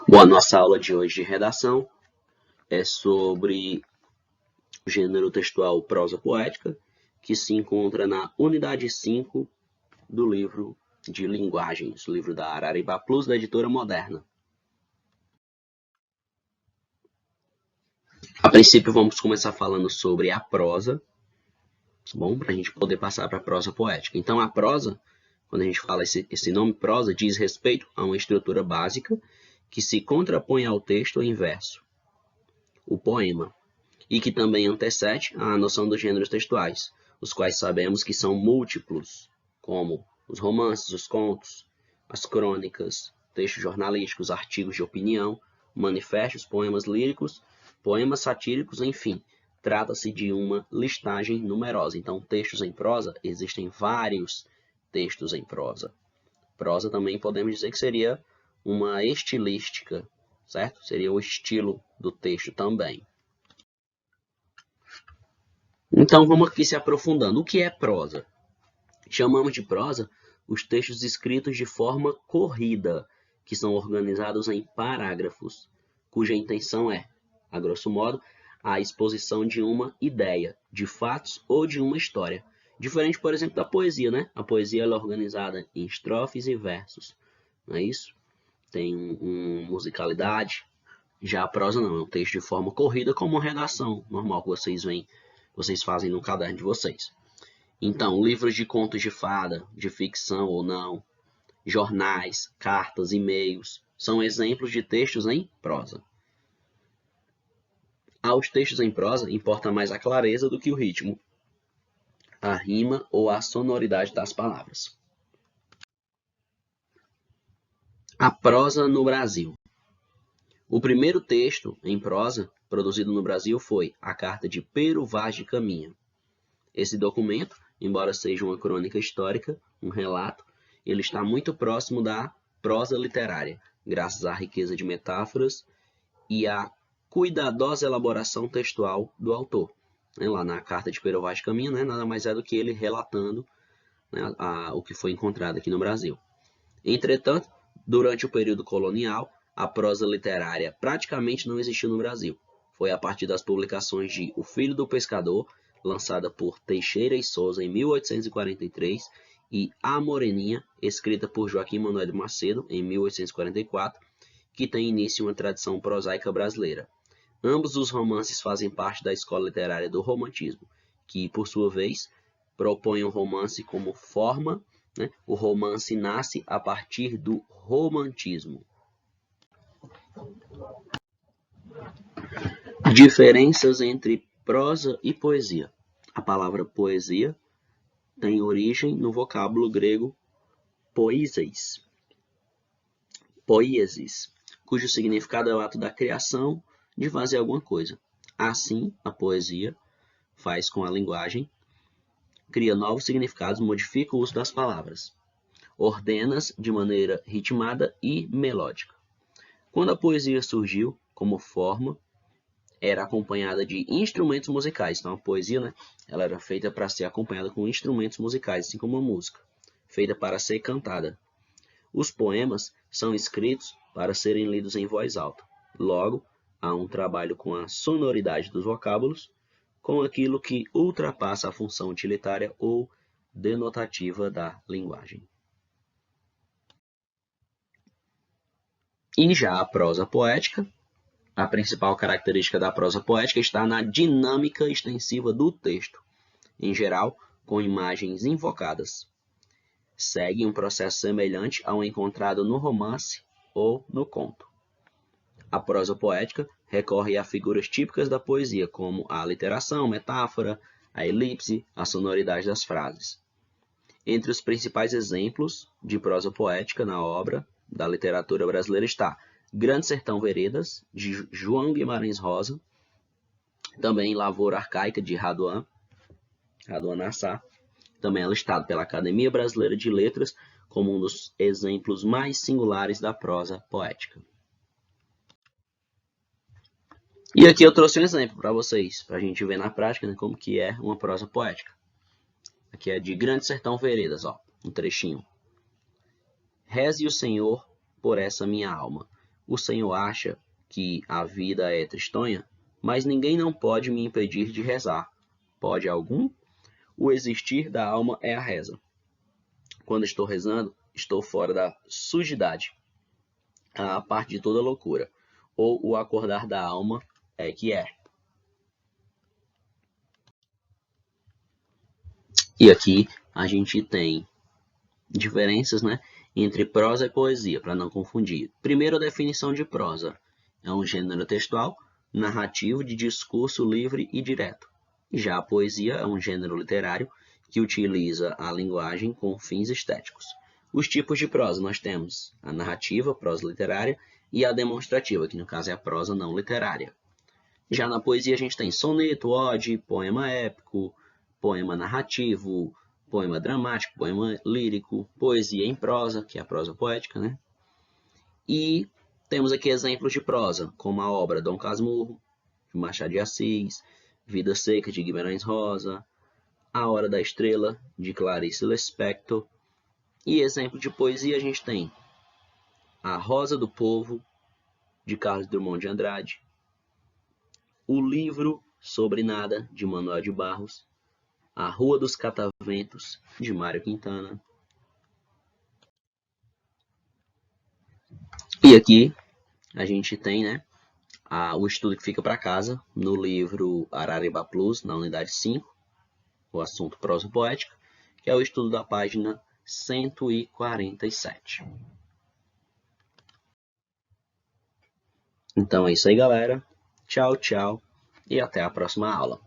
Bom, a nossa aula de hoje de redação é sobre o gênero textual prosa poética, que se encontra na unidade 5 do livro de linguagens, livro da Araribá Plus, da editora Moderna. A princípio, vamos começar falando sobre a prosa, bom, para a gente poder passar para a prosa poética. Então, a prosa, quando a gente fala esse nome prosa, diz respeito a uma estrutura básica que se contrapõe ao texto em verso, o poema, e que também antecede a noção dos gêneros textuais, os quais sabemos que são múltiplos, como os romances, os contos, as crônicas, textos jornalísticos, artigos de opinião, manifestos, poemas líricos, poemas satíricos, enfim. Trata-se de uma listagem numerosa. Então, textos em prosa, existem vários textos em prosa. Prosa também podemos dizer que seria uma estilística, certo? Seria o estilo do texto também. Então, vamos aqui se aprofundando. O que é prosa? Chamamos de prosa os textos escritos de forma corrida, que são organizados em parágrafos, cuja intenção é, a grosso modo, a exposição de uma ideia, de fatos ou de uma história. Diferente, por exemplo, da poesia, né? A poesia é organizada em estrofes e versos, não é isso? Tem uma musicalidade. Já a prosa não, é um texto de forma corrida, como uma redação normal que vocês fazem no caderno de vocês. Então, livros de contos de fada, de ficção ou não, jornais, cartas, e-mails, são exemplos de textos em prosa. Aos textos em prosa, importa mais a clareza do que o ritmo, a rima ou a sonoridade das palavras. A prosa no Brasil. O primeiro texto em prosa produzido no Brasil foi a Carta de Pero Vaz de Caminha. Esse documento, embora seja uma crônica histórica, um relato, ele está muito próximo da prosa literária, graças à riqueza de metáforas e à cuidadosa elaboração textual do autor. Lá na Carta de Pero Vaz de Caminha, nada mais é do que ele relatando o que foi encontrado aqui no Brasil. Entretanto, durante o período colonial, a prosa literária praticamente não existiu no Brasil. Foi a partir das publicações de O Filho do Pescador, lançada por Teixeira e Souza em 1843, e A Moreninha, escrita por Joaquim Manuel de Macedo em 1844, que tem início uma tradição prosaica brasileira. Ambos os romances fazem parte da escola literária do romantismo, que, por sua vez, propõe o romance como forma. O romance nasce a partir do romantismo. Diferenças entre prosa e poesia. A palavra poesia tem origem no vocábulo grego poiesis, cujo significado é o ato da criação de fazer alguma coisa. Assim, a poesia faz com a linguagem, cria novos significados, modifica o uso das palavras, ordena-as de maneira ritmada e melódica. Quando a poesia surgiu como forma, era acompanhada de instrumentos musicais. Então, a poesia, ela era feita para ser acompanhada com instrumentos musicais, assim como a música, feita para ser cantada. Os poemas são escritos para serem lidos em voz alta. Logo, há um trabalho com a sonoridade dos vocábulos, com aquilo que ultrapassa a função utilitária ou denotativa da linguagem. E já a prosa poética, a principal característica da prosa poética está na dinâmica extensiva do texto, em geral, com imagens invocadas. Segue um processo semelhante ao encontrado no romance ou no conto. A prosa poética recorre a figuras típicas da poesia, como a aliteração, metáfora, a elipse, a sonoridade das frases. Entre os principais exemplos de prosa poética na obra da literatura brasileira está Grande Sertão Veredas, de João Guimarães Rosa, também Lavoura Arcaica, de Raduan Assar, também é listado pela Academia Brasileira de Letras como um dos exemplos mais singulares da prosa poética. E aqui eu trouxe um exemplo para vocês, para a gente ver na prática como que é uma prosa poética. Aqui é de Grande Sertão Veredas, um trechinho. Reze o Senhor por essa minha alma, O Senhor acha que a vida é tristonha, mas ninguém não pode me impedir de rezar. Pode algum? O existir da alma é a reza. Quando estou rezando, estou fora da sujidade, a parte de toda loucura, ou o acordar da alma é que é. E aqui a gente tem diferenças, né, entre prosa e poesia, para não confundir. Primeiro, a definição de prosa. É um gênero textual, narrativo de discurso livre e direto. Já a poesia é um gênero literário que utiliza a linguagem com fins estéticos. Os tipos de prosa nós temos a narrativa, prosa literária, e a demonstrativa, que no caso é a prosa não literária. Já na poesia a gente tem soneto, ode, poema épico, poema narrativo, poema dramático, poema lírico, poesia em prosa, que é a prosa poética, né? E temos aqui exemplos de prosa, como a obra Dom Casmurro, de Machado de Assis, Vida Seca, de Guimarães Rosa, A Hora da Estrela, de Clarice Lispector. E exemplo de poesia a gente tem A Rosa do Povo, de Carlos Drummond de Andrade, O Livro Sobre Nada, de Manuel de Barros, A Rua dos Cataventos, de Mário Quintana. E aqui a gente tem, né, o estudo que fica para casa, no livro Araribá Plus, na unidade 5, o assunto prosa poética, que é o estudo da página 147. Então é isso aí, galera. Tchau, tchau e até a próxima aula.